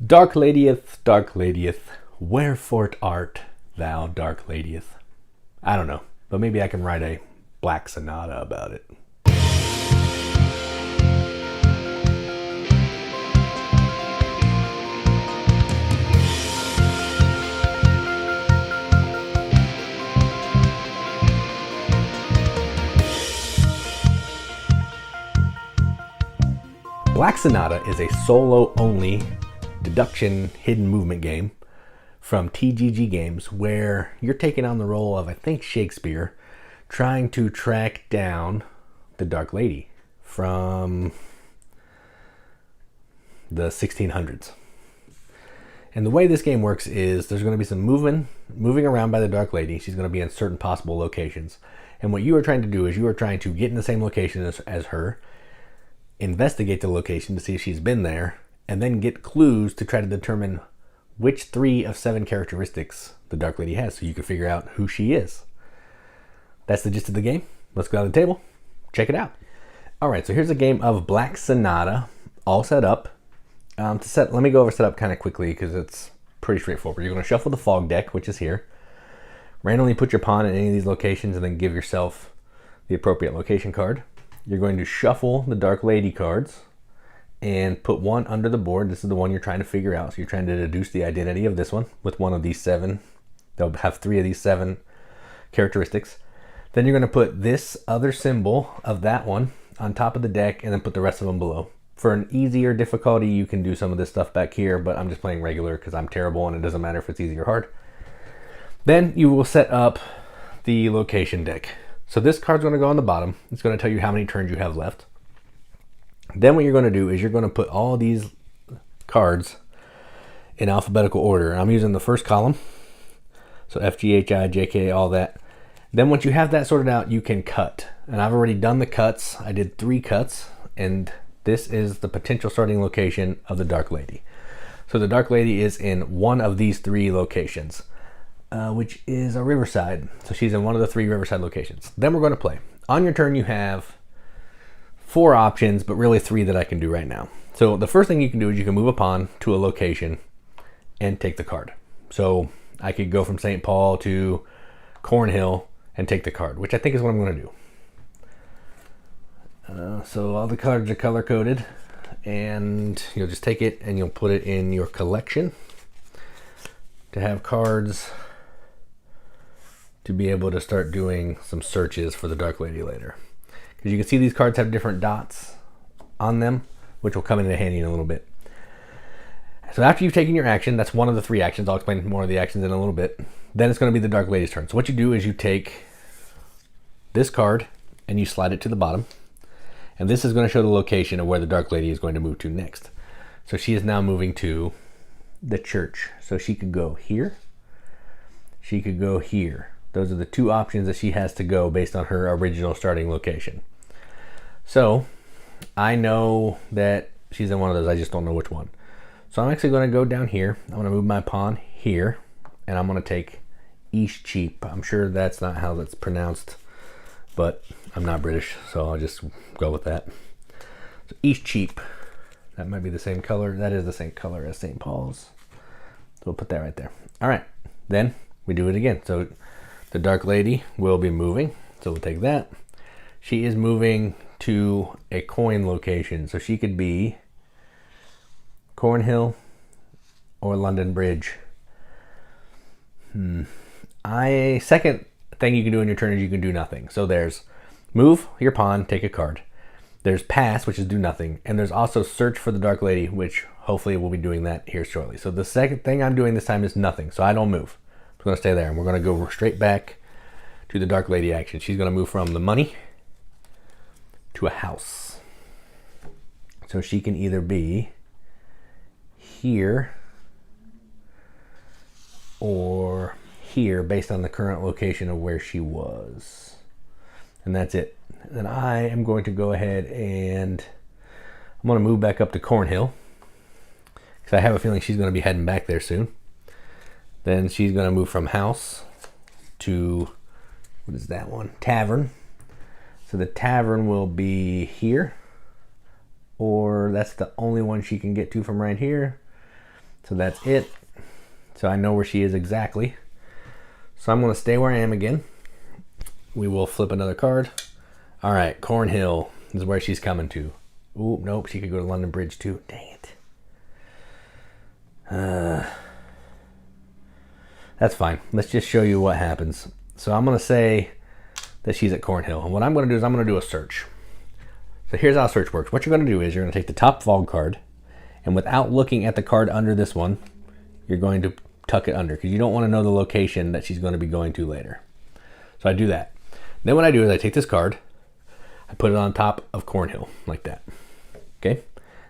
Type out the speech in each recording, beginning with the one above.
Dark ladieth, wherefore art thou, dark ladieth? I don't know, but maybe I can write a Black Sonata about it. Black Sonata is a solo-only deduction hidden movement game from TGG Games where you're taking on the role of, I think, Shakespeare, trying to track down the Dark Lady from the 1600s. And the way this game works is there's going to be some moving around by the Dark Lady. She's going to be in certain possible locations. And what you are trying to do is you are trying to get in the same location as her, investigate the location to see if she's been there, and then get clues to try to determine which 3 of 7 characteristics the Dark Lady has so you can figure out who she is. That's the gist of the game. Let's go to the table. Check it out. All right, so here's a game of Black Sonata all set up. Let me go over setup kind of quickly because it's pretty straightforward. You're going to shuffle the fog deck, which is here. Randomly put your pawn in any of these locations and then give yourself the appropriate location card. You're going to shuffle the Dark Lady cards and put one under the board. This is the one you're trying to figure out. So you're trying to deduce the identity of this one with one of these 7. They'll have 3 of these 7 characteristics. Then you're going to put this other symbol of that one on top of the deck and then put the rest of them below. For an easier difficulty, you can do some of this stuff back here, but I'm just playing regular because I'm terrible and it doesn't matter if it's easy or hard. Then you will set up the location deck. So this card's going to go on the bottom. It's going to tell you how many turns you have left. Then what you're going to do is you're going to put all these cards in alphabetical order. I'm using the first column. So F, G, H, I, J, K, all that. Then once you have that sorted out, you can cut. And I've already done the cuts. I did 3 cuts. And this is the potential starting location of the Dark Lady. So the Dark Lady is in one of these 3 locations. Which is a riverside. So she's in one of the 3 riverside locations. Then we're going to play. On your turn, you have 4 options, but really 3 that I can do right now. So the first thing you can do is you can move a pawn to a location and take the card. So I could go from St. Paul to Cornhill and take the card, which I think is what I'm going to do. So all the cards are color coded, and you'll just take it and you'll put it in your collection to have cards to be able to start doing some searches for the Dark Lady later. Because you can see these cards have different dots on them, which will come into handy in a little bit. So after you've taken your action, that's one of the 3 actions. I'll explain more of the actions in a little bit. Then it's going to be the Dark Lady's turn. So what you do is you take this card and you slide it to the bottom. And this is going to show the location of where the Dark Lady is going to move to next. So she is now moving to the church. So she could go here. She could go here. Those are the 2 options that she has to go based on her original starting location. So I know that she's in one of those. I just don't know which one. So I'm actually going to go down here. I'm going to move my pawn here. And I'm going to take East Cheap. I'm sure that's not how that's pronounced. But I'm not British, so I'll just go with that. So East Cheap. That might be the same color. That is the same color as St. Paul's. So we'll put that right there. All right. Then we do it again. So the Dark Lady will be moving. So we'll take that. She is moving to a coin location. So she could be Cornhill or London Bridge. Second thing you can do in your turn is you can do nothing. So there's move your pawn, take a card. There's pass, which is do nothing. And there's also search for the Dark Lady, which hopefully we'll be doing that here shortly. So the second thing I'm doing this time is nothing. So I don't move. I'm going to stay there. And we're going to go straight back to the Dark Lady action. She's going to move from the money to a house. So she can either be here or here based on the current location of where she was. And that's it. Then I am going to go ahead and I'm going to move back up to Cornhill because I have a feeling she's going to be heading back there soon. Then she's going to move from house to, what is that one? Tavern. So the tavern will be here, or that's the only one she can get to from right here. So that's it. So I know where she is exactly. So I'm going to stay where I am again. We will flip another card. All right, Cornhill is where she's coming to. Ooh, nope, she could go to London Bridge too. Dang it. That's fine. Let's just show you what happens. So I'm going to say that she's at Cornhill. And what I'm going to do is I'm going to do a search. So here's how search works. What you're going to do is you're going to take the top fog card, and without looking at the card under this one, you're going to tuck it under, because you don't want to know the location that she's going to be going to later. So I do that. Then what I do is I take this card, I put it on top of Cornhill like that. Okay.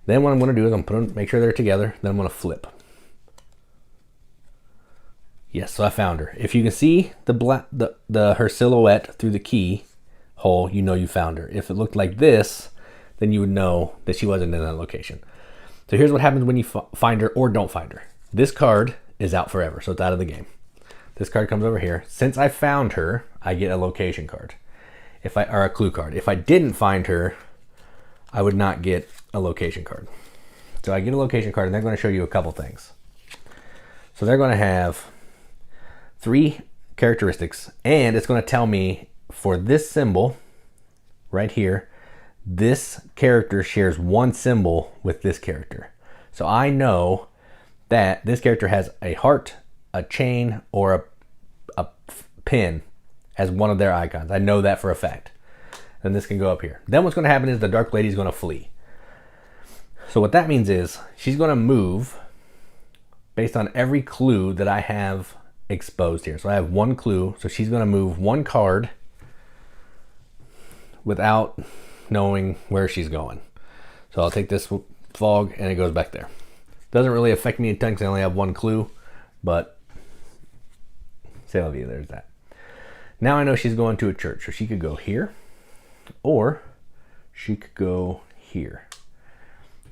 Then what I'm going to do is I'm going to make sure they're together. Then I'm going to flip. Yes, so I found her. If you can see her silhouette through the key hole, you know you found her. If it looked like this, then you would know that she wasn't in that location. So here's what happens when you find her or don't find her. This card is out forever, so it's out of the game. This card comes over here. Since I found her, I get a location card, or a clue card. If I didn't find her, I would not get a location card. So I get a location card, and they're going to show you a couple things. So they're going to have 3 characteristics, and it's going to tell me for this symbol right here, this character shares 1 symbol with this character. So I know that this character has a heart, a chain, or a pin as one of their icons. I know that for a fact. And this can go up here. Then what's going to happen is the Dark Lady is going to flee. So what that means is she's going to move based on every clue that I have exposed here. So I have 1 clue. So she's going to move 1 card without knowing where she's going. So I'll take this fog and it goes back there. Doesn't really affect me a ton because I only have 1 clue, but c'est la vie, there's that. Now I know she's going to a church, so she could go here, or she could go here.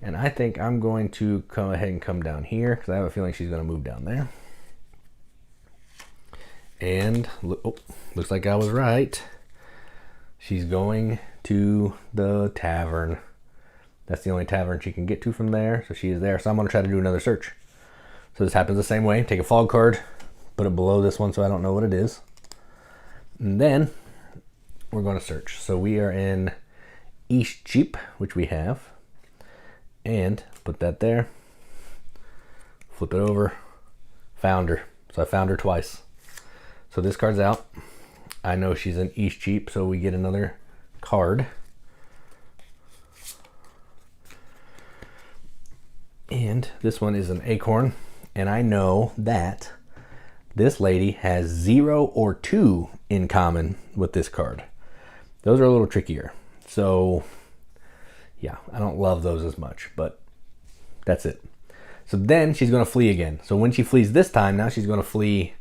And I think I'm going to go ahead and come down here because I have a feeling she's going to move down there. And looks like I was right. She's going to the tavern. That's the only tavern she can get to from there. So she is there. So I'm going to try to do another search. So this happens the same way. Take a fog card, put it below this one so I don't know what it is. And then we're going to search. So we are in Eastcheap, which we have. And put that there. Flip it over. Found her. So I found her twice. So this card's out. I know she's in Eastcheap, so we get another card. And this one is an acorn, and I know that this lady has 0 or 2 in common with this card. Those are a little trickier. So yeah, I don't love those as much, but that's it. So then she's going to flee again. So when she flees this time, now she's going to flee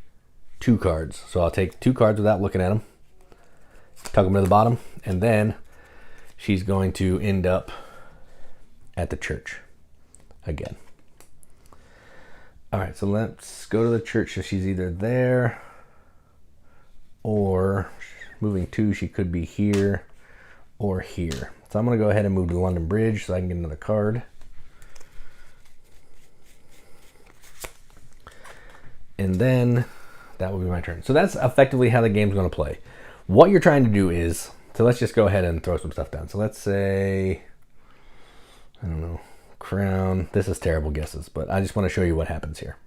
2 cards. So I'll take 2 cards without looking at them, tuck them to the bottom, and then she's going to end up at the church again. All right, so let's go to the church. So she's either there or moving 2, she could be here or here. So I'm going to go ahead and move to London Bridge so I can get another card. And then that will be my turn. So that's effectively how the game's going to play. What you're trying to do is, so let's just go ahead and throw some stuff down. So let's say, I don't know, crown. This is terrible guesses, but I just want to show you what happens here.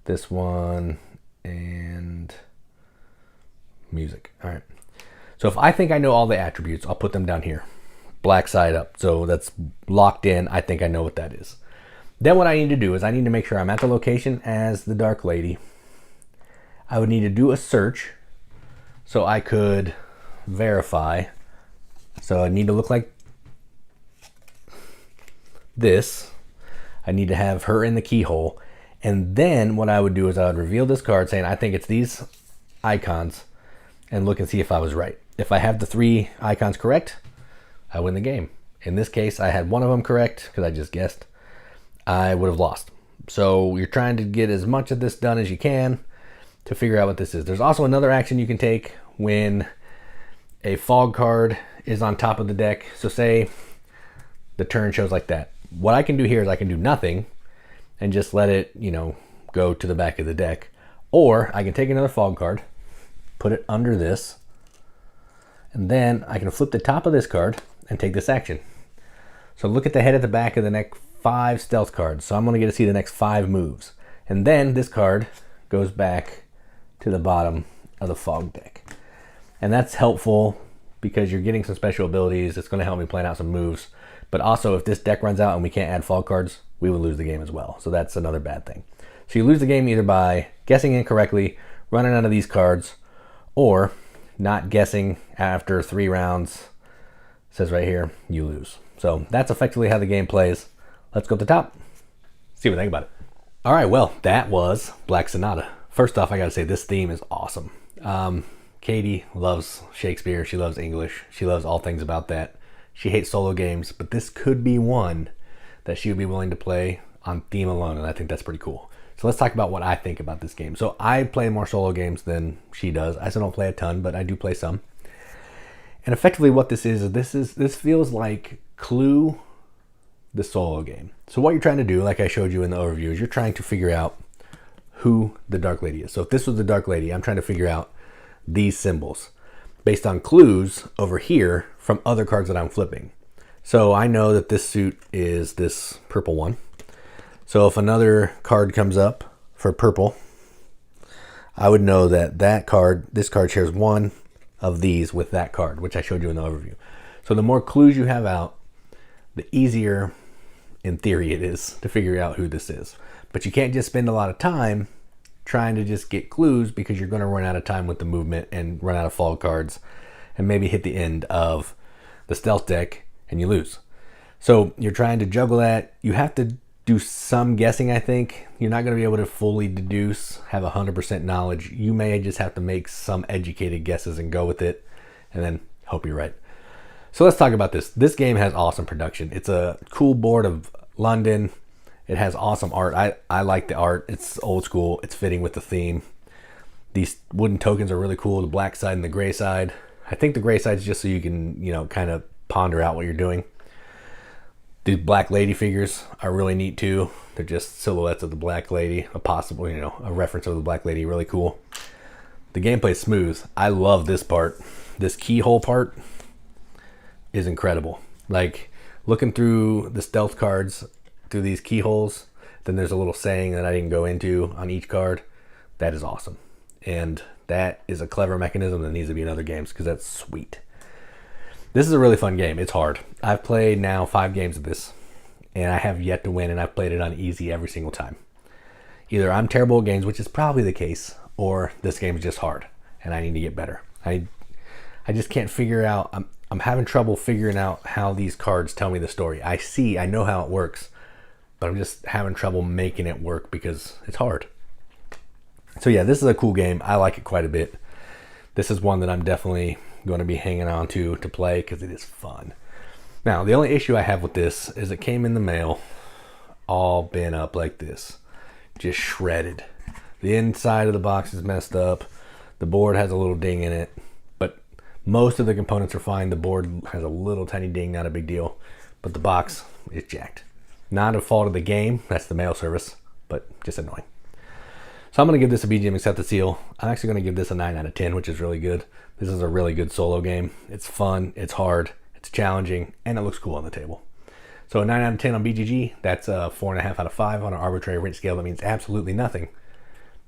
This one and music. All right. So if I think I know all the attributes, I'll put them down here. Black side up. So that's locked in. I think I know what that is. Then what I need to do is I need to make sure I'm at the location as the Dark Lady. I would need to do a search so I could verify. So I need to look like this. I need to have her in the keyhole. And then what I would do is I would reveal this card saying, I think it's these icons, and look and see if I was right. If I have the 3 icons correct, I win the game. In this case, I had one of them correct because I just guessed. I would have lost. So you're trying to get as much of this done as you can to figure out what this is. There's also another action you can take when a fog card is on top of the deck. So say the turn shows like that. What I can do here is I can do nothing, and just let it, go to the back of the deck. Or I can take another fog card, put it under this, and then I can flip the top of this card and take this action. So look at the head at the back of the next 5 stealth cards. So I'm going to get to see the next 5 moves. And then this card goes back to the bottom of the fog deck. And that's helpful because you're getting some special abilities. It's going to help me plan out some moves. But also, if this deck runs out and we can't add fog cards, we will lose the game as well. So that's another bad thing. So you lose the game either by guessing incorrectly, running out of these cards, or not guessing after 3 rounds. It says right here, you lose. So that's effectively how the game plays. Let's go to the top, see what I think about it. All right, well, that was Black Sonata. First off, I gotta say this theme is awesome. Katie loves Shakespeare, she loves English, she loves all things about that. She hates solo games, but this could be one that she would be willing to play on theme alone, and I think that's pretty cool. So let's talk about what I think about this game. So I play more solo games than she does. I still don't play a ton, but I do play some. And effectively what this feels like Clue, the solo game. So what you're trying to do, like I showed you in the overview, is you're trying to figure out who the Dark Lady is. So if this was the Dark Lady, I'm trying to figure out these symbols based on clues over here from other cards that I'm flipping. So I know that this suit is this purple one. So if another card comes up for purple, I would know that this card shares one of these with that card, which I showed you in the overview. So the more clues you have out, the easier, in theory, it is to figure out who this is. But you can't just spend a lot of time trying to just get clues, because you're going to run out of time with the movement and run out of fog cards and maybe hit the end of the stealth deck and you lose. So you're trying to juggle that. You have to do some guessing, I think. You're not going to be able to fully deduce, have 100% knowledge. You may just have to make some educated guesses and go with it and then hope you're right. So let's talk about this. This game has awesome production. It's a cool board of London. It has awesome art. I like the art. It's old school. It's fitting with the theme. These wooden tokens are really cool, the black side and the gray side. I think the gray side is just so you can, kind of ponder out what you're doing. The Black Lady figures are really neat too. They're just silhouettes of the Black Lady, a possible, a reference of the Black Lady, really cool. The gameplay's smooth. I love this part. This keyhole part is incredible. Like looking through the stealth cards through these keyholes, then there's a little saying that I didn't go into on each card. That is awesome. And that is a clever mechanism that needs to be in other games, because that's sweet. This is a really fun game. It's hard. I've played now 5 games of this, and I have yet to win, and I've played it on easy every single time. Either I'm terrible at games, which is probably the case, or this game is just hard, and I need to get better. I just can't figure out, I'm having trouble figuring out how these cards tell me the story. I know how it works, but I'm just having trouble making it work because it's hard. So yeah, this is a cool game. I like it quite a bit. This is one that I'm definitely going to be hanging on to play because it is fun. Now, the only issue I have with this is it came in the mail all bent up like this, just shredded. The inside of the box is messed up. The board has a little ding in it, but most of the components are fine. The board has a little tiny ding, not a big deal, but the box is jacked. Not a fault of the game, that's the mail service, but just annoying. So I'm going to give this a BGM accepted seal. I'm actually going to give this a 9 out of 10, which is really good. This is a really good solo game. It's fun, it's hard, it's challenging, and it looks cool on the table. So a 9 out of 10 on BGG, that's a 4.5 out of 5 on an arbitrary rate scale. That means absolutely nothing.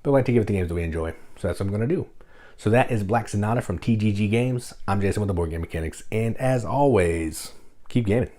But I like to give it the games that we enjoy. So that's what I'm going to do. So that is Black Sonata from TGG Games. I'm Jason with the Board Game Mechanics. And as always, keep gaming.